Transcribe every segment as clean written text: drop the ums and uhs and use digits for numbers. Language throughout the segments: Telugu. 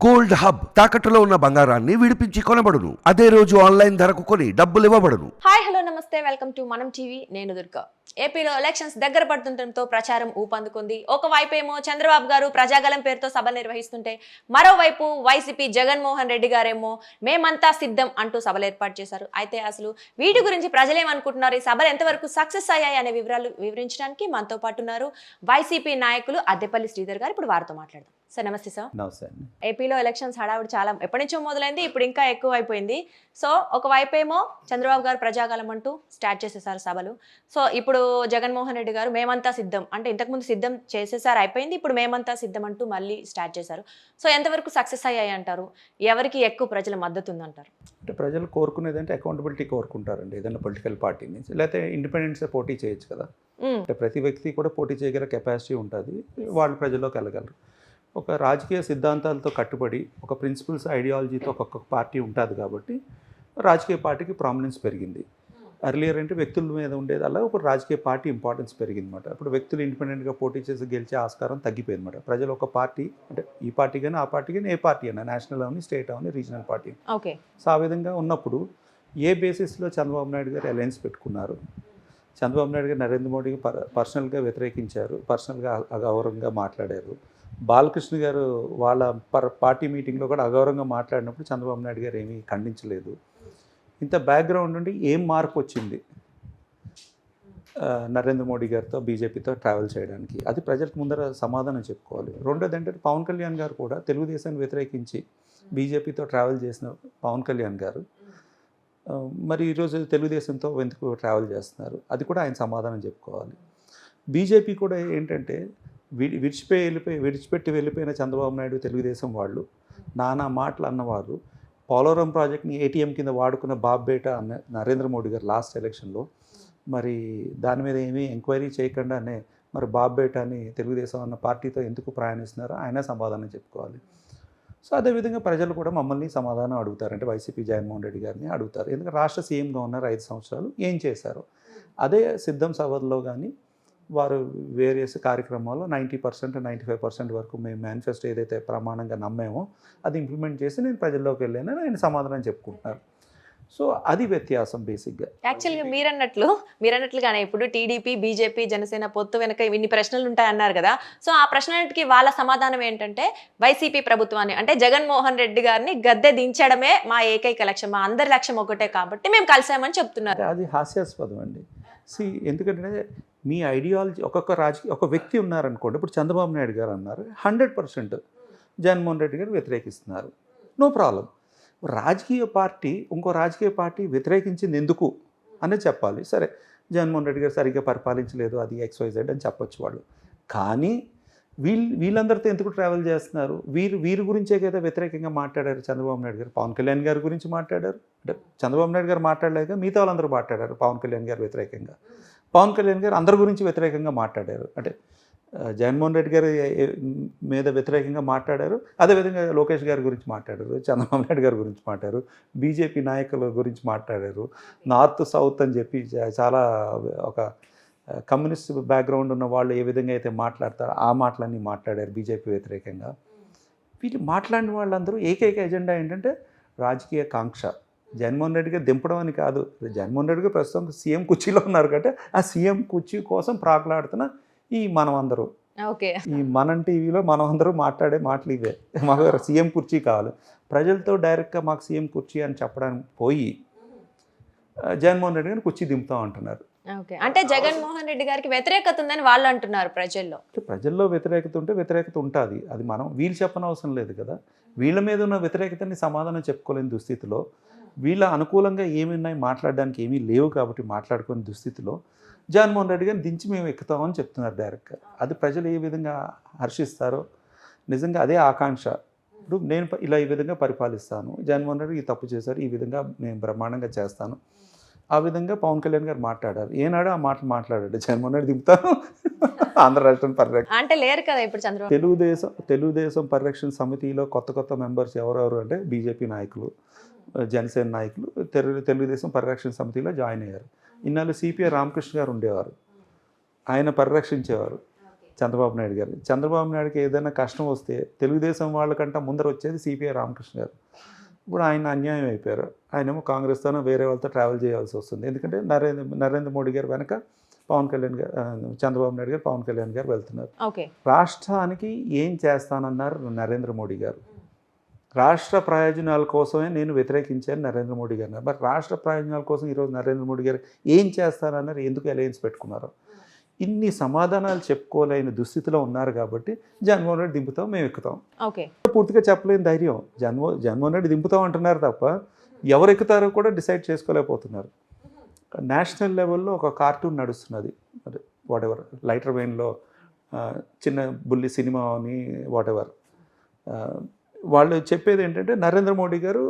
గోల్డ్ హబ్ తాకట్టులో ఉన్న బంగారాన్ని విడిపించి కొనబడును. అదే రోజు ఆన్లైన్ ధరకు కొని డబ్బులు ఇవ్వబడును. హాయ్ హలో నమస్తే వెల్కమ్ టు మనం టీవీ. నేను దుర్గా. ఏపీలో ఎలక్షన్స్ దగ్గర పడుతుండటంతో ప్రచారం ఊపందుకుంది. ఒకవైపు ఏమో చంద్రబాబు గారు ప్రజాగలం పేరుతో సభ నిర్వహిస్తుంటే, మరోవైపు వైసీపీ జగన్మోహన్ రెడ్డి గారేమో మేమంతా సిద్ధం అంటూ సభలు ఏర్పాటు చేశారు. అయితే అసలు వీటి గురించి ప్రజలేమనుకుంటున్నారు, ఈ సభలు ఎంతవరకు సక్సెస్ అయ్యాయి అనే వివరాలు వివరించడానికి మనతో పాటు ఉన్నారు వైసీపీ నాయకులు అద్దెపల్లి శ్రీధర్ గారు. ఇప్పుడు వారితో మాట్లాడదాం. సార్ నమస్తే. సార్ నమస్తే. ఏపీలో ఎలక్షన్స్ హడావుడి చాలా ఎప్పటి నుంచో మొదలైంది, ఇప్పుడు ఇంకా ఎక్కువ అయిపోయింది. సో ఒకవైపు ఏమో చంద్రబాబు గారు ప్రజాగలం అంటూ స్టార్ట్ చేసేసారు సభలు. సో ఇప్పుడు జగన్మోహన్ రెడ్డి గారు మేమంతా సిద్ధం అంటే ఇంతకుముందు సిద్ధం చేసేసారు, అయిపోయింది, ఇప్పుడు మేమంతా సిద్ధం అంటూ మళ్ళీ స్టార్ట్ చేశారు. సో ఎంతవరకు సక్సెస్ అయ్యాయి అంటారు? ఎవరికి ఎక్కువ ప్రజల మద్దతు ఉందంటారు? అంటే ప్రజలు కోరుకునేది అంటే అకౌంటబిలిటీ కోరుకుంటారండి, ఏదైనా పొలిటికల్ పార్టీ నుంచి. లేకపోతే ఇండిపెండెన్స్గా పోటీ చేయొచ్చు కదా. అంటే ప్రతి వ్యక్తి కూడా పోటీ చేయగల కెపాసిటీ ఉంటుంది, వాళ్ళు ప్రజల్లోకి వెళ్ళగలరు. ఒక రాజకీయ సిద్ధాంతాలతో కట్టుబడి ఒక ప్రిన్సిపల్స్ ఐడియాలజీతో ఒక్కొక్క పార్టీ ఉంటుంది కాబట్టి రాజకీయ పార్టీకి ప్రామినెన్స్ పెరిగింది. ఎర్లియర్ అంటే వ్యక్తుల మీద ఉండేది, అలా ఒక రాజకీయ పార్టీ ఇంపార్టెన్స్ పెరిగింది అనమాట. ఇప్పుడు వ్యక్తులు ఇండిపెండెంట్గా పోటీ చేసి గెలిచే ఆస్కారం తగ్గిపోయింది అనమాట. ప్రజలు ఒక పార్టీ అంటే ఈ పార్టీ కానీ ఆ పార్టీ కానీ ఏ పార్టీ అయినా నేషనల్ అవని స్టేట్ అవని రీజనల్ పార్టీ. ఓకే. సో ఆ విధంగా ఉన్నప్పుడు ఏ బేసిస్లో చంద్రబాబు నాయుడు గారు అలయన్స్ పెట్టుకున్నారు? చంద్రబాబు నాయుడు గారు నరేంద్ర మోడీకి పర్సనల్గా వ్యతిరేకించారు, పర్సనల్గా అగౌరవంగా మాట్లాడారు. బాలకృష్ణ గారు వాళ్ళ పార్టీ మీటింగ్లో కూడా అగౌరవంగా మాట్లాడినప్పుడు చంద్రబాబు నాయుడు గారు ఏమీ ఖండించలేదు. ఇంత బ్యాక్గ్రౌండ్ నుండి ఏం మార్పు వచ్చింది నరేంద్ర మోడీ గారితో బీజేపీతో ట్రావెల్ చేయడానికి? అది ప్రజలకు ముందర సమాధానం చెప్పుకోవాలి. రెండోది ఏంటంటే పవన్ కళ్యాణ్ గారు కూడా తెలుగుదేశాన్ని వ్యతిరేకించి బీజేపీతో ట్రావెల్ చేసిన పవన్ కళ్యాణ్ గారు మరి ఈరోజు తెలుగుదేశంతో ఎందుకు ట్రావెల్ చేస్తున్నారు? అది కూడా ఆయన సమాధానం చెప్పుకోవాలి. బీజేపీ కూడా ఏంటంటే విడిచిపెట్టి వెళ్ళిపోయిన చంద్రబాబు నాయుడు తెలుగుదేశం వాళ్ళు నానా మాటలు అన్నవారు పోలవరం ప్రాజెక్ట్ని ఏటీఎం కింద వాడుకున్న బాబ్బేట అన్న నరేంద్ర మోడీ గారు లాస్ట్ ఎలక్షన్లో మరి దాని మీద ఏమీ ఎంక్వైరీ చేయకుండానే మరి బాబ్బేట అని తెలుగుదేశం అన్న పార్టీతో ఎందుకు ప్రయాణిస్తున్నారో ఆయన సమాధానం చెప్పుకోవాలి. సో అదేవిధంగా ప్రజలు కూడా మమ్మల్ని సమాధానం అడుగుతారు, అంటే వైసీపీ జగన్మోహన్ రెడ్డి గారిని అడుగుతారు. ఎందుకంటే రాష్ట్ర సీఎంగా ఉన్నారు 5 సంవత్సరాలు, ఏం చేశారు? అదే సిద్ధం సభల్లో కానీ వారు వేరియస్ కార్యక్రమాల్లో 90% 95% వరకు మేము మేనిఫెస్టో ఏదైతే ప్రమాణంగా నమ్మామో అది ఇంప్లిమెంట్ చేసి నేను ప్రజల్లోకి వెళ్ళానని ఆయన సమాధానం చెప్పుకుంటున్నారు. సో అది వ్యత్యాసం బేసిక్గా. యాక్చువల్గా మీరన్నట్లుగానే ఇప్పుడు టీడీపీ బీజేపీ జనసేన పొత్తు వెనక ఇన్ని ప్రశ్నలు ఉంటాయన్నారు కదా. సో ఆ ప్రశ్నలకి వాళ్ళ సమాధానం ఏంటంటే వైసీపీ ప్రభుత్వాన్ని అంటే జగన్మోహన్ రెడ్డి గారిని గద్దె దించడమే మా ఏకైక లక్ష్యం, మా అందరి లక్ష్యం ఒకటే కాబట్టి మేము కలిసామని చెప్తున్నారు. అది హాస్యాస్పదం అండి. ఎందుకంటే మీ ఐడియాలజీ ఒక వ్యక్తి ఉన్నారనుకోండి, ఇప్పుడు చంద్రబాబు నాయుడు గారు అన్నారు 100% జగన్మోహన్ రెడ్డి గారు వ్యతిరేకిస్తున్నారు, నో ప్రాబ్లం. ఇంకో రాజకీయ పార్టీ వ్యతిరేకించింది ఎందుకు అనేది చెప్పాలి. సరే, జగన్మోహన్ రెడ్డి గారు సరిగ్గా పరిపాలించలేదు, అది XYZ అని చెప్పొచ్చు వాళ్ళు. కానీ వీళ్ళందరితో ఎందుకు ట్రావెల్ చేస్తున్నారు? వీరి గురించే కదా వ్యతిరేకంగా మాట్లాడారు చంద్రబాబు నాయుడు గారు. పవన్ కళ్యాణ్ గారి గురించి మాట్లాడారు, అంటే చంద్రబాబు నాయుడు గారు మాట్లాడలేక మిగతా వాళ్ళందరూ మాట్లాడారు పవన్ కళ్యాణ్ గారు వ్యతిరేకంగా. పవన్ కళ్యాణ్ గారు అందరి గురించి వ్యతిరేకంగా మాట్లాడారు, అంటే జగన్మోహన్ రెడ్డి గారి మీద వ్యతిరేకంగా మాట్లాడారు. అదేవిధంగా లోకేష్ గారి గురించి మాట్లాడారు, చంద్రబాబు నాయుడు గారి గురించి మాట్లాడారు, బీజేపీ నాయకుల గురించి మాట్లాడారు. నార్త్ సౌత్ అని చెప్పి చాలా ఒక కమ్యూనిస్ట్ బ్యాక్గ్రౌండ్ ఉన్న వాళ్ళు ఏ విధంగా అయితే మాట్లాడతారో ఆ మాటలన్నీ మాట్లాడారు బీజేపీ వ్యతిరేకంగా. వీళ్ళు మాట్లాడిన వాళ్ళందరూ ఏకైక ఎజెండా ఏంటంటే రాజకీయ కాంక్ష. జగన్మోహన్ రెడ్డి గారు దింపడం అని కాదు. జగన్మోహన్ రెడ్డి గారు ప్రస్తుతం సీఎం కుర్చీలో ఉన్నారు కాబట్టి ఆ సీఎం కుర్చీ కోసం ప్రాకులాడుతున్న ఈ మనమందరూ, ఈ మనం టీవీలో మనమందరూ మాట్లాడే మాటలు ఇవే. మాకు సీఎం కుర్చీ కావాలి. ప్రజలతో డైరెక్ట్గా మాకు సీఎం కుర్చీ అని చెప్పడానికి పోయి జగన్మోహన్ రెడ్డి గారిని కుర్చీ దింపుతాం అంటున్నారు. అంటే జగన్మోహన్ రెడ్డి గారికి వ్యతిరేకత ఉందని వాళ్ళు అంటున్నారు. ప్రజల్లో వ్యతిరేకత ఉంటే వ్యతిరేకత ఉంటుంది, అది వీళ్ళు చెప్పనవసరం లేదు కదా. వీళ్ళ మీద ఉన్న వ్యతిరేకతని సమాధానం చెప్పుకోలేని దుస్థితిలో, వీళ్ళ అనుకూలంగా ఏమున్నాయి మాట్లాడడానికి ఏమీ లేవు కాబట్టి మాట్లాడుకునే దుస్థితిలో జగన్మోహన్ రెడ్డి గారిని దించి మేము ఎక్కుతామని చెప్తున్నారు డైరెక్ట్గా. అది ప్రజలు ఏ విధంగా హర్షిస్తారో నిజంగా అదే ఆకాంక్ష. ఇప్పుడు నేను ఈ విధంగా పరిపాలిస్తాను, జగన్మోహన్ రెడ్డి ఈ తప్పు చేశారు, ఈ విధంగా నేను బ్రహ్మాండంగా చేస్తాను, ఆ విధంగా పవన్ కళ్యాణ్ గారు మాట్లాడారు. ఏనాడు ఆ మాటలు మాట్లాడాడు జగన్మోహన్ రెడ్డి దింపుతాను ఆంధ్ర రాష్ట్రం పరిరక్షణ అంటే లేరు కదా ఇప్పుడు తెలుగుదేశం పరిరక్షణ సమితిలో కొత్త మెంబర్స్ ఎవరెవరు అంటే బీజేపీ నాయకులు, జనసేన నాయకులు తెలుగుదేశం పరిరక్షణ సమితిలో జాయిన్ అయ్యారు. ఇన్నాళ్ళు సిపిఐ రామకృష్ణ గారు ఉండేవారు, ఆయన పరిరక్షించేవారు. చంద్రబాబు నాయుడు గారు. చంద్రబాబు నాయుడుకి ఏదైనా కష్టం వస్తే తెలుగుదేశం వాళ్ళకంటే ముందర వచ్చేది సిపిఐ రామకృష్ణ గారు. ఇప్పుడు ఆయన అన్యాయం అయిపోయారు. ఆయనేమో కాంగ్రెస్తోనో వేరే వాళ్ళతో ట్రావెల్ చేయాల్సి వస్తుంది. ఎందుకంటే నరేంద్ర మోడీ గారు వెనక పవన్ కళ్యాణ్ గారు, చంద్రబాబు నాయుడు గారు, పవన్ కళ్యాణ్ గారు వెళ్తున్నారు. రాష్ట్రానికి ఏం చేస్తానన్నారు నరేంద్ర మోడీ గారు. రాష్ట్ర ప్రయోజనాల కోసమే నేను వ్యతిరేకించాను నరేంద్ర మోడీ గారిని. మరి రాష్ట్ర ప్రయోజనాల కోసం ఈరోజు నరేంద్ర మోడీ గారు ఏం చేస్తారన్నారు, ఎందుకు అలయన్స్ పెట్టుకున్నారు? ఇన్ని సమాధానాలు చెప్పుకోలేని దుస్థితిలో ఉన్నారు కాబట్టి జగన్మోహన్ రెడ్డి దింపుతాం, మేము ఎక్కుతాం. పూర్తిగా చెప్పలేని ధైర్యం. జగన్మోహన్ రెడ్డి దింపుతాం అంటున్నారు తప్ప ఎవరు ఎక్కుతారో కూడా డిసైడ్ చేసుకోలేకపోతున్నారు. నేషనల్ లెవెల్లో ఒక కార్టూన్ నడుస్తున్నది, వాటెవర్ లైటర్ వెయిన్లో చిన్న బుల్లి సినిమా అని వాటెవర్. వాళ్ళు చెప్పేది ఏంటంటే నరేంద్ర మోడీ గారు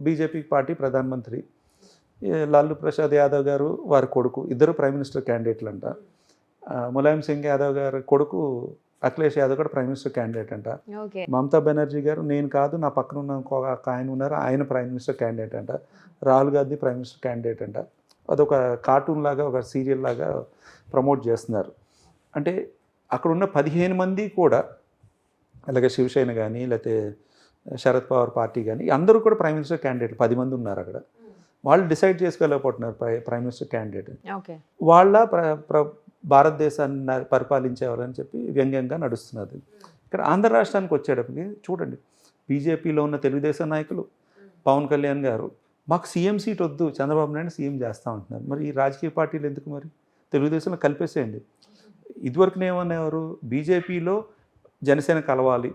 బీజేపీ పార్టీ ప్రధానమంత్రి, లాలూ ప్రసాద్ యాదవ్ గారు వారి కొడుకు ఇద్దరు ప్రైమ్ మినిస్టర్ క్యాండిడేట్లు అంట. ములాయం సింగ్ యాదవ్ గారి కొడుకు అఖిలేష్ యాదవ్ కూడా ప్రైమ్ మినిస్టర్ క్యాండిడేట్ అంట. మమతా బెనర్జీ గారు నేను కాదు, నా పక్కన ఉన్న ఒక ఆయన ఉన్నారు, ఆయన ప్రైమ్ మినిస్టర్ క్యాండిడేట్ అంట. Rahul Gandhi prime minister candidate అంట. అదొక కార్టూన్ లాగా, ఒక సీరియల్ లాగా ప్రమోట్ చేస్తున్నారు. అంటే అక్కడ ఉన్న 15 మంది కూడా, అలాగే శివసేన కానీ లేకపోతే శరద్ పవార్ పార్టీ కానీ అందరూ కూడా ప్రైమ్ మినిస్టర్ క్యాండిడేట్ 10 మంది ఉన్నారు అక్కడ. వాళ్ళు డిసైడ్ చేసుకోలేకపోతున్నారు ప్రైమ్ మినిస్టర్ క్యాండిడేట్. వాళ్ళ భారతదేశాన్ని పరిపాలించేవారని చెప్పి వ్యంగ్యంగా నడుస్తున్నది. ఇక్కడ ఆంధ్ర రాష్ట్రానికి వచ్చేటప్పటికి చూడండి, బీజేపీలో ఉన్న తెలుగుదేశం నాయకులు, పవన్ కళ్యాణ్ గారు మాకు సీఎం సీట్ వద్దు, చంద్రబాబు నాయుడు సీఎం చేస్తూ ఉంటున్నారు. మరి ఈ రాజకీయ పార్టీలు ఎందుకు? మరి తెలుగుదేశంలో కలిపేసేయండి. ఇదివరకునే ఏమనేవారు, బీజేపీలో జనసేన కలవాలి,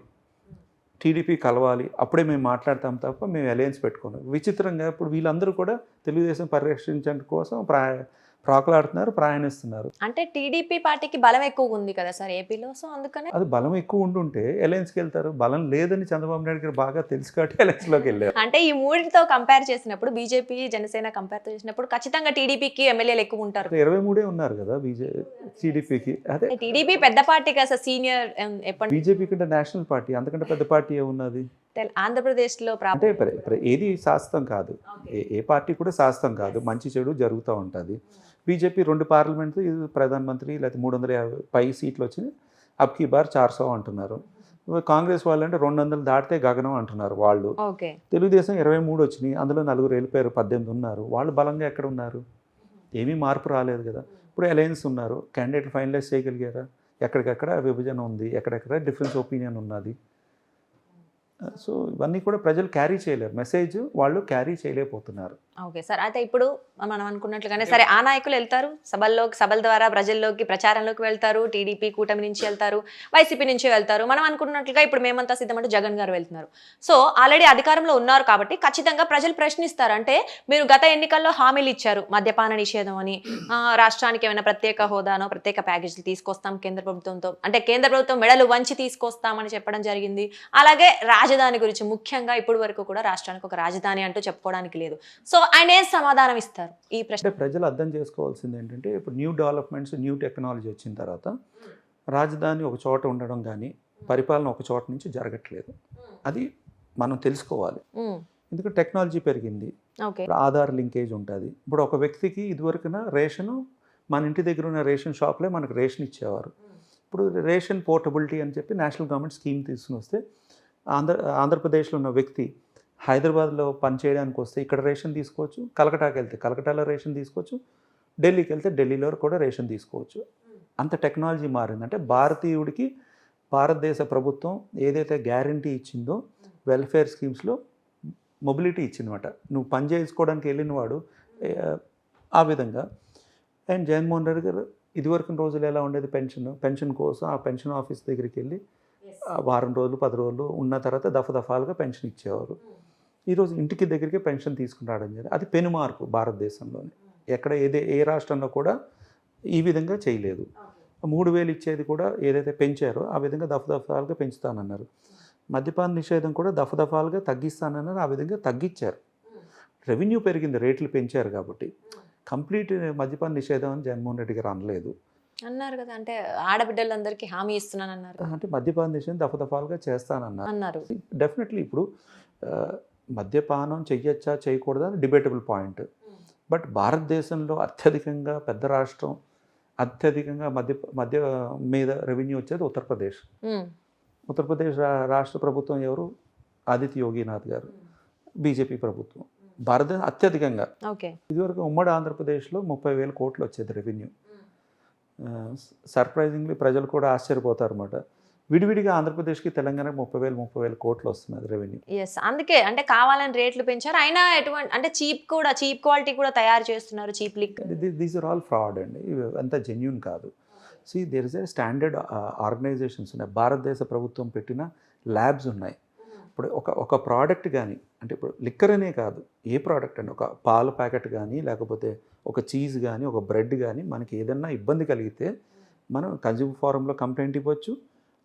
టీడీపీ కలవాలి, అప్పుడే మేము మాట్లాడతాం తప్ప మేము అలయన్స్ పెట్టుకున్నాం. విచిత్రంగా ఇప్పుడు వీళ్ళందరూ కూడా తెలుగుదేశం పరిరక్షించడం కోసం ప్రాకులాడుతున్నారు, ప్రయాణిస్తున్నారు. అంటే టీడీపీ పార్టీకి బలం ఎక్కువ ఉంది కదా సార్ ఏపీలో, సో అందుకనే అది బలం ఎక్కువ ఉండుంటే అలయన్స్కి వెళ్తారు. బలం లేదని చంద్రబాబు నాయుడు గారు బాగా తెలుసు కాబట్టి అలయన్స్లోకి వెళ్ళారు. అంటే ఈ మూడితో కంపేర్ చేసినప్పుడు, బీజేపీ జనసేన కంపేర్ చేసినప్పుడు ఖచ్చితంగా టీడీపీకి ఎమ్మెల్యేలు ఎక్కువ ఉంటారు. 23 ఉన్నారు కదా టీడీపీకి. అదే టీడీపీ పెద్ద పార్టీ కదా సార్, సీనియర్. బీజేపీ కంటే నేషనల్ పార్టీ, అంతకంటే పెద్ద పార్టీ ఏమున్నది ఆంధ్రప్రదేశ్లో? అంటే ఏది శాశ్వతం కాదు, ఏ పార్టీ కూడా శాశ్వతం కాదు, మంచి చెడు జరుగుతూ ఉంటుంది. బీజేపీ 2 పార్లమెంట్లు, ప్రధానమంత్రి, లేకపోతే 350 పై సీట్లు వచ్చినాయి. అబ్కి బార్ 400 అంటున్నారు. కాంగ్రెస్ వాళ్ళు అంటే 200 దాటితే గగనం అంటున్నారు వాళ్ళు. తెలుగుదేశం 23 వచ్చినాయి, అందులో 4 వెళ్ళిపోయారు, 18 ఉన్నారు. వాళ్ళు బలంగా ఎక్కడ ఉన్నారు? ఏమీ మార్పు రాలేదు కదా. ఇప్పుడు అలయన్స్ ఉన్నారు, క్యాండిడేట్ ఫైనలైజ్ చేయగలిగారా? ఎక్కడికక్కడ విభజన ఉంది, ఎక్కడెక్కడ డిఫరెన్స్ ఒపీనియన్ ఉన్నది. సో ఇవన్నీ కూడా ప్రజలు క్యారీ చేయలేరు, మెసేజ్ వాళ్ళు క్యారీ చేయలేకపోతున్నారు. ఓకే సార్, అయితే ఇప్పుడు మనం అనుకున్నట్లుగానే సరే ఆ నాయకులు వెళ్తారు సభల ద్వారా ప్రజల్లోకి, ప్రచారంలోకి వెళ్తారు, టీడీపీ కూటమి నుంచి వెళ్తారు, వైసీపీ నుంచి వెళ్తారు. మనం అనుకున్నట్లుగా ఇప్పుడు మేమంతా సిద్ధమంటే జగన్ గారు వెళ్తున్నారు. సో ఆల్రెడీ అధికారంలో ఉన్నారు కాబట్టి ఖచ్చితంగా ప్రజలు ప్రశ్నిస్తారు. అంటే మీరు గత ఎన్నికల్లో హామీలు ఇచ్చారు, మద్యపాన నిషేధం అని, రాష్ట్రానికి ఏమైనా ప్రత్యేక హోదానో ప్రత్యేక ప్యాకేజీలు తీసుకొస్తాం కేంద్ర ప్రభుత్వంతో, అంటే కేంద్ర ప్రభుత్వం మెడలు వంచి తీసుకొస్తామని చెప్పడం జరిగింది. అలాగే రాజధాని గురించి, ముఖ్యంగా ఇప్పటి వరకు కూడా రాష్ట్రానికి ఒక రాజధాని అంటూ చెప్పుకోవడానికి లేదు. సో ఆయన ఏం సమాధానం ఇస్తారు ఈ ప్రశ్న? ప్రజలు అర్థం చేసుకోవాల్సింది ఏంటంటే, ఇప్పుడు న్యూ డెవలప్మెంట్స్, న్యూ టెక్నాలజీ వచ్చిన తర్వాత రాజధాని ఒక చోట ఉండడం కానీ పరిపాలన ఒక చోట నుంచి జరగట్లేదు. అది మనం తెలుసుకోవాలి. ఎందుకంటే టెక్నాలజీ పెరిగింది, ఆధార్ లింకేజ్ ఉంటుంది. ఇప్పుడు ఒక వ్యక్తికి ఇదివరకున రేషను మన ఇంటి దగ్గర ఉన్న రేషన్ షాప్లే మనకు రేషన్ ఇచ్చేవారు. ఇప్పుడు రేషన్ పోర్టబిలిటీ అని చెప్పి నేషనల్ గవర్నమెంట్ స్కీమ్ తీసుకుని వస్తే ఆంధ్రప్రదేశ్లో ఉన్న వ్యక్తి హైదరాబాద్లో పనిచేయడానికి వస్తే ఇక్కడ రేషన్ తీసుకోవచ్చు, కలకటాకి వెళ్తే కలకటాలో రేషన్ తీసుకోవచ్చు, ఢిల్లీకి వెళ్తే ఢిల్లీలో కూడా రేషన్ తీసుకోవచ్చు. అంత టెక్నాలజీ మారింది. అంటే భారతీయుడికి భారతదేశ ప్రభుత్వం ఏదైతే గ్యారంటీ ఇచ్చిందో వెల్ఫేర్ స్కీమ్స్లో మొబిలిటీ ఇచ్చిందన్నమాట. నువ్వు పని చేసుకోవడానికి వెళ్ళిన వాడు ఆ విధంగా. అండ్ జగన్మోహన్ రెడ్డి గారు ఇదివరకు రోజులు ఎలా ఉండేది, పెన్షన్ కోసం ఆ పెన్షన్ ఆఫీస్ దగ్గరికి వెళ్ళి వారం రోజులు 10 రోజులు ఉన్న తర్వాత దఫాలుగా పెన్షన్ ఇచ్చేవారు. ఈరోజు ఇంటికి దగ్గరికి పెన్షన్ తీసుకుని రావడం జరిగింది. అది పెను మార్పు భారతదేశంలోనే. ఎక్కడ ఏ రాష్ట్రంలో కూడా ఈ విధంగా చేయలేదు. 3,000 ఇచ్చేది కూడా ఏదైతే పెంచారో ఆ విధంగా దఫాలుగా పెంచుతానన్నారు. మద్యపాన నిషేధం కూడా దఫాలుగా తగ్గిస్తానన్నారు, ఆ విధంగా తగ్గించారు. రెవెన్యూ పెరిగింది, రేట్లు పెంచారు కాబట్టి. కంప్లీట్ మద్యపాన నిషేధం అని జగన్మోహన్ రెడ్డి గారు అనలేదు, అన్నారు కదా. అంటే ఆడబిడ్డలందరికీ హామీ ఇస్తున్నానన్నారు. అంటే మద్యపాన నిషేధం దఫాలుగా చేస్తానన్నారు. డెఫినెట్లీ ఇప్పుడు మద్యపానం చెయ్యొచ్చా చేయకూడదా డిబేటబుల్ పాయింట్. బట్ భారతదేశంలో అత్యధికంగా పెద్ద రాష్ట్రం, అత్యధికంగా మధ్య మీద రెవెన్యూ వచ్చేది ఉత్తరప్రదేశ్. ఉత్తరప్రదేశ్ రాష్ట్ర ప్రభుత్వం ఎవరు? ఆదిత్య యోగినాథ్ గారు, బీజేపీ ప్రభుత్వం. భారతదేశం అత్యధికంగా. ఇదివరకు ఉమ్మడి ఆంధ్రప్రదేశ్లో 30,000 కోట్లు వచ్చేది రెవెన్యూ. సర్ప్రైజింగ్లీ ప్రజలు కూడా ఆశ్చర్యపోతారు అన్నమాట. విడివిడిగా ఆంధ్రప్రదేశ్కి తెలంగాణకి 30,000 కోట్లు వస్తున్నది రెవెన్యూ. ఎస్, అందుకే అంటే కావాలని రేట్లు పెంచారు. అయినా ఎటువంటి అంటే చీప్ క్వాలిటీ కూడా తయారు చేస్తున్నారు. చీప్ లిక్, దీస్ ఆర్ ఆల్ ఫ్రాడ్ అండి. అంత జెన్యూన్ కాదు. See there is a standard organisations ఉన్నాయి. భారతదేశ ప్రభుత్వం పెట్టిన ల్యాబ్స్ ఉన్నాయి. ఇప్పుడు ఒక ప్రోడక్ట్ కానీ, అంటే ఇప్పుడు లిక్కర్ అనే కాదు, ఏ ప్రోడక్ట్ అండి, ఒక పాల ప్యాకెట్ కానీ, లేకపోతే ఒక చీజ్ కానీ, ఒక బ్రెడ్ కానీ, మనకి ఏదైనా ఇబ్బంది కలిగితే మనం కన్జ్యూమర్ ఫోరంలో కంప్లైంట్ ఇవ్వచ్చు,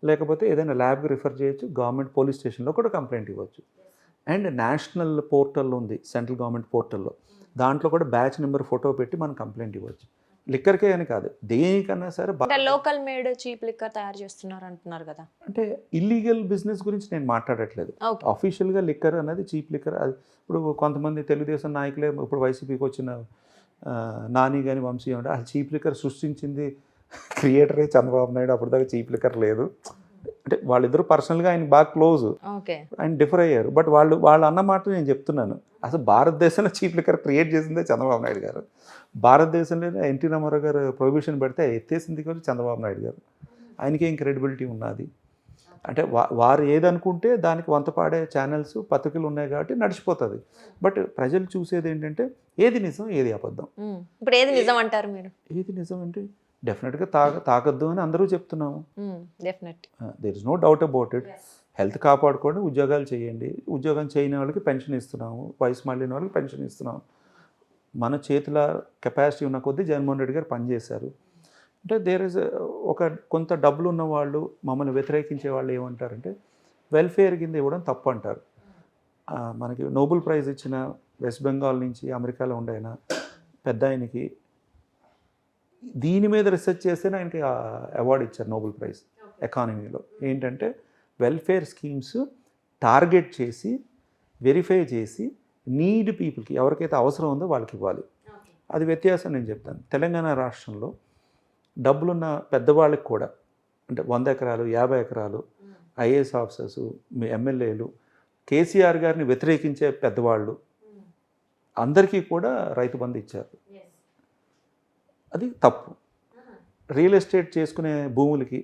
లేకపోతే ఏదైనా ల్యాబ్కి రిఫర్ చేయొచ్చు, గవర్నమెంట్ పోలీస్ స్టేషన్లో కూడా కంప్లైంట్ ఇవ్వచ్చు. అండ్ నేషనల్ పోర్టల్ ఉంది, సెంట్రల్ గవర్నమెంట్ పోర్టల్లో, దాంట్లో కూడా బ్యాచ్ నెంబర్ ఫోటో పెట్టి మనం కంప్లైంట్ ఇవ్వచ్చు. లిక్కర్కే అని కాదు, దేనికన్నా సరే. లోకల్ మేడ్ చీప్ లిక్కర్ తయారు చేస్తున్నారు అంటున్నారు కదా. అంటే ఇల్లీగల్ బిజినెస్ గురించి నేను మాట్లాడట్లేదు. అఫీషియల్గా లిక్కర్ అనేది చీప్ లిక్కర్. అది ఇప్పుడు కొంతమంది తెలుగుదేశం నాయకులే, ఇప్పుడు వైసీపీకి వచ్చిన నాని కానీ వంశీ అంటే ఆ చీప్ లిక్కర్ సృష్టించింది క్రియేటరే చంద్రబాబు నాయుడు. అప్పుడు దాకా చీప్ లిక్కర్ లేదు. అంటే వాళ్ళిద్దరు పర్సనల్గా ఆయన బాగా క్లోజ్, ఆయన డిఫర్ అయ్యారు. బట్ వాళ్ళు అన్న మాట నేను చెప్తున్నాను. అసలు భారతదేశంలో చీప్ లిక్కర్ క్రియేట్ చేసిందే చంద్రబాబు నాయుడు గారు. భారతదేశంలో ఎన్టీ రామారావు గారు ప్రొహిబిషన్ పెడితే ఎత్తేసింది కూడా చంద్రబాబు నాయుడు గారు. ఆయనకి ఏం క్రెడిబిలిటీ ఉన్నది అంటే వారు ఏదనుకుంటే దానికి వంత పాడే ఛానల్స్, పత్రికలు ఉన్నాయి కాబట్టి నడిచిపోతుంది. బట్ ప్రజలు చూసేది ఏంటంటే ఏది నిజం, ఏది అబద్ధం. ఇప్పుడు ఏది నిజం అంటారు మీరు? ఏది నిజం అంటే డెఫినెట్గా తాగొద్దు అని అందరూ చెప్తున్నాము. There is no doubt about it. Health కాపాడుకోండి, ఉద్యోగాలు చేయండి. ఉద్యోగం చేయని వాళ్ళకి పెన్షన్ ఇస్తున్నాము, వయసు మళ్ళిన వాళ్ళకి పెన్షన్ ఇస్తున్నాము. మన చేతుల కెపాసిటీ ఉన్న కొద్దీ జగన్మోహన్ రెడ్డి గారు పనిచేశారు. అంటే దేర్ ఇస్ కొంత డబ్బులు ఉన్న వాళ్ళు, మమ్మల్ని వ్యతిరేకించే వాళ్ళు ఏమంటారంటే వెల్ఫేర్ కింద ఇవ్వడం తప్పు అంటారు. మనకి నోబెల్ ప్రైజ్ ఇచ్చిన వెస్ట్ బెంగాల్ నుంచి అమెరికాలో ఉండే ఆయన పెద్ద ఆయనకి దీని మీద రీసెర్చ్ చేస్తేనే ఆయనకి అవార్డు ఇచ్చారు, నోబెల్ ప్రైజ్ ఎకానమీలో. ఏంటంటే వెల్ఫేర్ స్కీమ్స్ టార్గెట్ చేసి, వెరిఫై చేసి, నీడ్ పీపుల్కి ఎవరికైతే అవసరం ఉందో వాళ్ళకి ఇవ్వాలి. అది వ్యత్యాసం నేను చెప్తాను. తెలంగాణ రాష్ట్రంలో డబ్బులున్న పెద్దవాళ్ళకి కూడా, అంటే 100 ఎకరాలు 50 ఎకరాలు ఐఏఎస్ ఆఫీసర్స్, మీ ఎమ్మెల్యేలు, కేసీఆర్ గారిని వ్యతిరేకించే పెద్దవాళ్ళు అందరికీ కూడా రైతు బంధు ఇచ్చారు. అది తప్పు. రియల్ ఎస్టేట్ చేసుకునే భూములకి,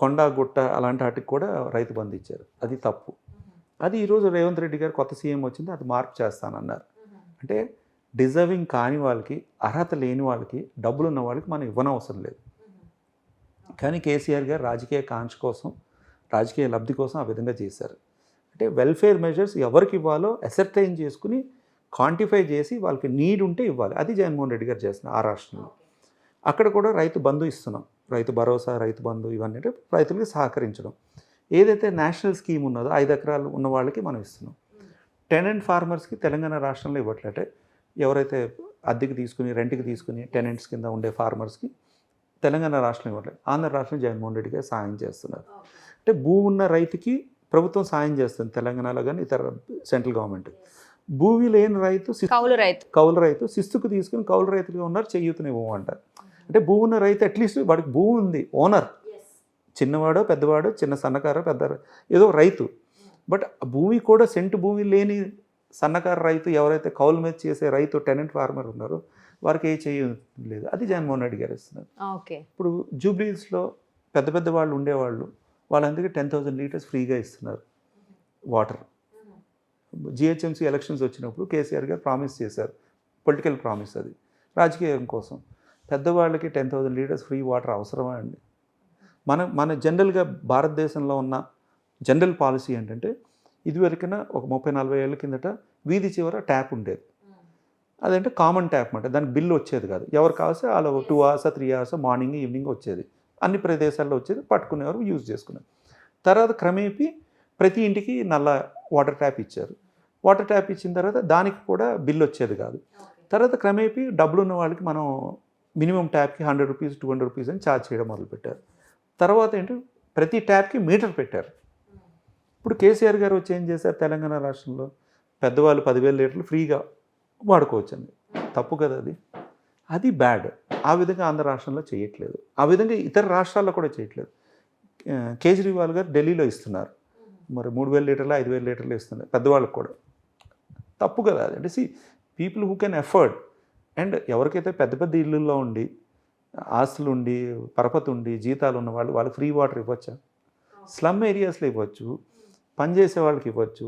కొండ గుట్ట అలాంటి వాటికి కూడా రైతు బంధు ఇచ్చారు. అది తప్పు. అది ఈరోజు రేవంత్ రెడ్డి గారు కొత్త సీఎం వచ్చింది, అది మార్పు చేస్తానన్నారు. అంటే డిజర్వింగ్ కాని వాళ్ళకి, అర్హత లేని వాళ్ళకి, డబ్బులు ఉన్న వాళ్ళకి మనం ఇవ్వనవసరం లేదు. కానీ కేసీఆర్ గారు రాజకీయ కాంక్ష కోసం, రాజకీయ లబ్ధి కోసం ఆ విధంగా చేశారు. అంటే వెల్ఫేర్ మెజర్స్ ఎవరికి ఇవ్వాలో అసర్టైన్ చేసుకుని, క్వాంటిఫై చేసి వాళ్ళకి నీడ్ ఉంటే ఇవ్వాలి. అది జగన్మోహన్ రెడ్డి గారు చేస్తున్నారు ఆ రాష్ట్రంలో. అక్కడ కూడా రైతు బంధు ఇస్తున్నాం, రైతు భరోసా, రైతు బంధు, ఇవన్నీ అంటే రైతులకి సహకరించడం. ఏదైతే నేషనల్ స్కీమ్ ఉన్నదో 5 ఎకరాలు ఉన్న వాళ్ళకి మనం ఇస్తున్నాం. టెనెంట్ ఫార్మర్స్కి తెలంగాణ రాష్ట్రంలో ఇవ్వట్లేటే, ఎవరైతే అద్దెకి తీసుకుని, రెంట్కి తీసుకుని టెనెంట్స్ కింద ఉండే ఫార్మర్స్కి తెలంగాణ రాష్ట్రం ఇవ్వట్లేదు. ఆంధ్ర రాష్ట్రం జగన్మోహన్ రెడ్డి గారు సాయం చేస్తున్నారు. అంటే భూమి ఉన్న రైతుకి ప్రభుత్వం సాయం చేస్తుంది తెలంగాణలో కానీ ఇతర సెంట్రల్ గవర్నమెంట్. భూమి లేని రైతు, కౌలు రైతు శిస్తుకు తీసుకుని కౌలు రైతులుగా ఉన్నారు, చెయ్యూతనివ్వమంటారు. అంటే భూమి ఉన్న రైతు అట్లీస్ట్ వాడికి భూమి ఉంది, ఓనర్, చిన్నవాడో పెద్దవాడో, చిన్న సన్నకారో పెద్ద ఏదో రైతు. బట్ భూమి కూడా సెంటు భూమి లేని సన్నకారు రైతు, ఎవరైతే కౌలు మీద చేసే రైతు, టెనెంట్ ఫార్మర్ ఉన్నారో వారికి ఏ చేయలేదు. అది జగన్మోహన్ రెడ్డి గారు ఇస్తున్నారు. ఇప్పుడు జూబ్లీస్లో పెద్ద పెద్ద వాళ్ళు ఉండేవాళ్ళు, వాళ్ళందరికీ 10,000 లీటర్స్ ఫ్రీగా ఇస్తున్నారు వాటర్. జిహెచ్ఎంసీ ఎలక్షన్స్ వచ్చినప్పుడు కేసీఆర్ గారు ప్రామిస్ చేశారు, పొలిటికల్ ప్రామిస్, అది రాజకీయం కోసం. పెద్దవాళ్ళకి 10,000 లీటర్స్ ఫ్రీ వాటర్ అవసరమా అండి? మన జనరల్గా భారతదేశంలో ఉన్న జనరల్ పాలసీ ఏంటంటే, ఇదివరకున ఒక 30-40 ఏళ్ళ కిందట వీధి చివర ట్యాప్ ఉండేది. అదంటే కామన్ ట్యాప్ అంటే దానికి బిల్లు వచ్చేది కాదు. ఎవరు కావాల్సి వాళ్ళు 2 hours 3 hours మార్నింగ్ ఈవినింగ్ వచ్చేది. అన్ని ప్రదేశాల్లో వచ్చేది, పట్టుకునేవారు, యూజ్ చేసుకునేవారు. తర్వాత క్రమేపీ ప్రతి ఇంటికి నల్ల వాటర్ ట్యాప్ ఇచ్చారు. వాటర్ ట్యాప్ ఇచ్చిన తర్వాత దానికి కూడా బిల్లు వచ్చేది కాదు. తర్వాత క్రమేపీ డబ్బులు ఉన్న వాళ్ళకి మనం మినిమం ట్యాప్కి 100 రూపీస్ 200 రూపీస్ అని ఛార్జ్ చేయడం మొదలుపెట్టారు. తర్వాత ఏంటి, ప్రతి ట్యాప్కి మీటర్ పెట్టారు. ఇప్పుడు కేసీఆర్ గారు వచ్చి ఏం చేశారు, తెలంగాణ రాష్ట్రంలో పెద్దవాళ్ళు 10,000 లీటర్లు ఫ్రీగా వాడుకోవచ్చండి. తప్పు కదా అది. అది బ్యాడ్. ఆ విధంగా ఆంధ్ర రాష్ట్రంలో చేయట్లేదు, ఆ విధంగా ఇతర రాష్ట్రాల్లో కూడా చేయట్లేదు. కేజ్రీవాల్ గారు ఢిల్లీలో ఇస్తున్నారు, మరి 3,000 లీటర్లు 5,000 లీటర్లు ఇస్తున్నారు పెద్దవాళ్ళకి కూడా. తప్పు కదా అది. అంటే people who can afford. And ఎవరికైతే పెద్ద పెద్ద ఇళ్ళల్లో ఉండి ఆస్తులు ఉండి పరపతి ఉండి జీతాలు ఉన్న వాళ్ళకి ఫ్రీ వాటర్ ఇవ్వచ్చా? స్లమ్ ఏరియాస్లో ఇవ్వచ్చు, పనిచేసే వాళ్ళకి ఇవ్వచ్చు.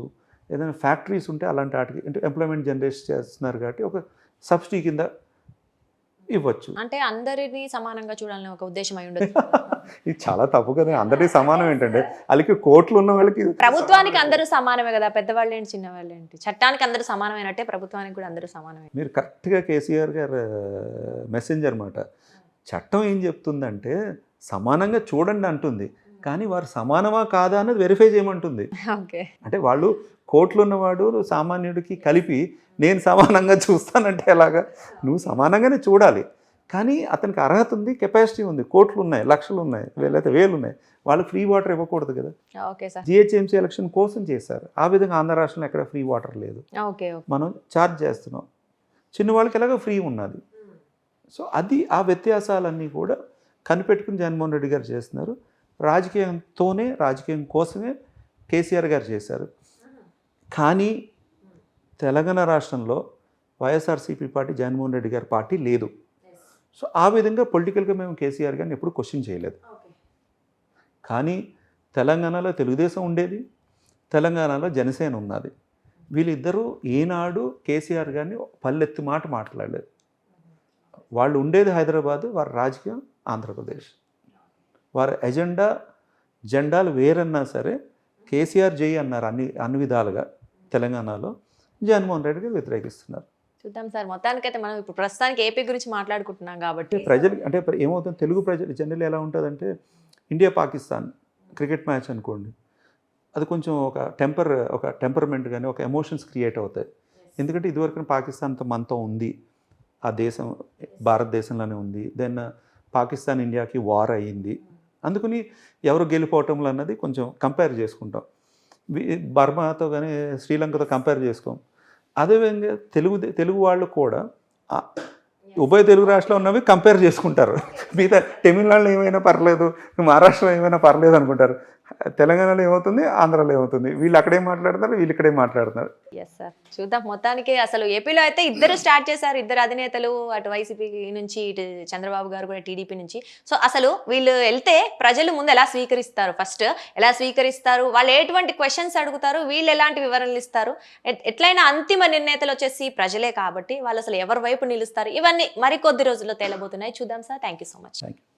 ఏదైనా ఫ్యాక్టరీస్ ఉంటే అలాంటి వాటికి అంటే ఎంప్లాయ్మెంట్ జనరేట్ చేస్తున్నారు కాబట్టి ఒక సబ్సిడీ కింద ఇవ్వచ్చు. అంటే అందరినీ సమానంగా చూడాలని ఒక ఉద్దేశం అయి ఉండదు. ఇది చాలా తప్పు కదా. అందరికీ సమానం ఏంటంటే వాళ్ళకి కోట్లు ఉన్న వాళ్ళకి ప్రభుత్వానికి అందరూ సమానమే కదా, పెద్దవాళ్ళు ఏంటి చిన్నవాళ్ళు ఏంటి, చట్టానికి అందరూ సమానమైనట్టే ప్రభుత్వానికి కూడా అందరూ సమానమే. మీరు కరెక్ట్గా కేసీఆర్ గారు మెసెంజర్ మాట. చట్టం ఏం చెప్తుందంటే సమానంగా చూడండి అంటుంది, కానీ వారు సమానమా కాదా అన్నది వెరిఫై చేయమంటుంది. ఓకే, అంటే వాళ్ళు కోట్లు ఉన్నవాడు సామాన్యుడికి కలిపి నేను సమానంగా చూస్తానంటే ఎలాగా? నువ్వు సమానంగానే చూడాలి, కానీ అతనికి అర్హత ఉంది, కెపాసిటీ ఉంది, కోట్లు ఉన్నాయి, లక్షలు ఉన్నాయి, లేకపోతే వేలు ఉన్నాయి, వాళ్ళు ఫ్రీ వాటర్ ఇవ్వకూడదు కదా. Okay sir. జిహెచ్ఎంసీ ఎలక్షన్ కోసం చేశారు, ఆ విధంగా ఆంధ్ర రాష్ట్రంలో ఎక్కడ ఫ్రీ వాటర్ లేదు. ఓకే, మనం ఛార్జ్ చేస్తున్నాం, చిన్నవాళ్ళకి ఎలాగో ఫ్రీ ఉన్నది. సో అది ఆ వ్యత్యాసాలన్నీ కూడా కనిపెట్టుకుని జగన్మోహన్ రెడ్డి గారు చేస్తున్నారు. రాజకీయం కోసమే కేసీఆర్ గారు చేశారు. కానీ తెలంగాణ రాష్ట్రంలో వైఎస్ఆర్సీపీ పార్టీ జగన్మోహన్ రెడ్డి గారి పార్టీ లేదు. సో ఆ విధంగా పొలిటికల్గా మేము కేసీఆర్ గారిని ఎప్పుడు క్వశ్చన్ చేయలేదు. కానీ తెలంగాణలో తెలుగుదేశం ఉండేది, తెలంగాణలో జనసేన ఉన్నది. వీళ్ళిద్దరూ ఈనాడు కేసీఆర్ గారిని పల్లెత్తి మాట మాట్లాడలేదు. వాళ్ళు ఉండేది హైదరాబాద్, వారి రాజకీయం ఆంధ్రప్రదేశ్. వారి జెండాలు వేరన్నా సరే కేసీఆర్ జై అన్నారు అన్ని విధాలుగా. తెలంగాణలో జగన్మోహన్ రెడ్డి గారు వ్యతిరేకిస్తున్నారు. చూద్దాం సార్. మొత్తానికైతే మనం ఇప్పుడు ప్రస్తుతానికి ఏపీ గురించి మాట్లాడుకుంటున్నాం కాబట్టి ప్రజలు అంటే ఏమవుతుంది, తెలుగు ప్రజలు జనరల్ ఎలా ఉంటుందంటే ఇండియా పాకిస్తాన్ క్రికెట్ మ్యాచ్ అనుకోండి, అది కొంచెం ఒక టెంపర్మెంట్ కానీ ఒక ఎమోషన్స్ క్రియేట్ అవుతాయి. ఎందుకంటే ఇదివరకు పాకిస్తాన్తో మనతో ఉంది, ఆ దేశం భారతదేశంలోనే ఉంది. దెన్ పాకిస్తాన్ ఇండియాకి వార్ అయ్యింది, అందుకని ఎవరు గెలిపోవటంలో అన్నది కొంచెం కంపేర్ చేసుకుంటాం. బర్మాతో కానీ శ్రీలంకతో కంపేర్ చేసుకోం. అదేవిధంగా తెలుగు వాళ్ళు కూడా ఉభయ తెలుగు రాష్ట్రాల్లో ఉన్నవి కంపేర్ చేసుకుంటారు. మిగతా తమిళనాడులో ఏమైనా పర్లేదు, మహారాష్ట్రలో ఏమైనా పర్లేదు అనుకుంటారు. తెలంగాణలో ఏమవుతుంది, ఆంధ్రాలో ఏమవుతుంది, వీళ్ళు అక్కడేం మాట్లాడుతున్నారు, వీళ్ళు ఇక్కడే మాట్లాడుతున్నారు. ఎస్ సార్, చూద్దాం. మొత్తానికి అసలు ఏపీలో అయితే ఇద్దరు స్టార్ట్ చేశారు, ఇద్దరు అధినేతలు, అటు వైసీపీ నుంచి ఇటు చంద్రబాబు గారు కూడా టీడీపీ నుంచి. సో అసలు వీళ్ళు వెళ్తే ప్రజలు ముందు ఎలా స్వీకరిస్తారు, ఫస్ట్ ఎలా స్వీకరిస్తారు, వాళ్ళు ఎటువంటి క్వశ్చన్స్ అడుగుతారు, వీళ్ళు ఎలాంటి వివరణలు ఇస్తారు, ఎట్లయినా అంతిమ నిర్ణేతలు వచ్చేసి ప్రజలే కాబట్టి వాళ్ళు అసలు ఎవరి వైపు నిలుస్తారు, ఇవన్నీ మరికొద్ది రోజుల్లో తేలబోతున్నాయి. చూద్దాం sir. Thank you so much.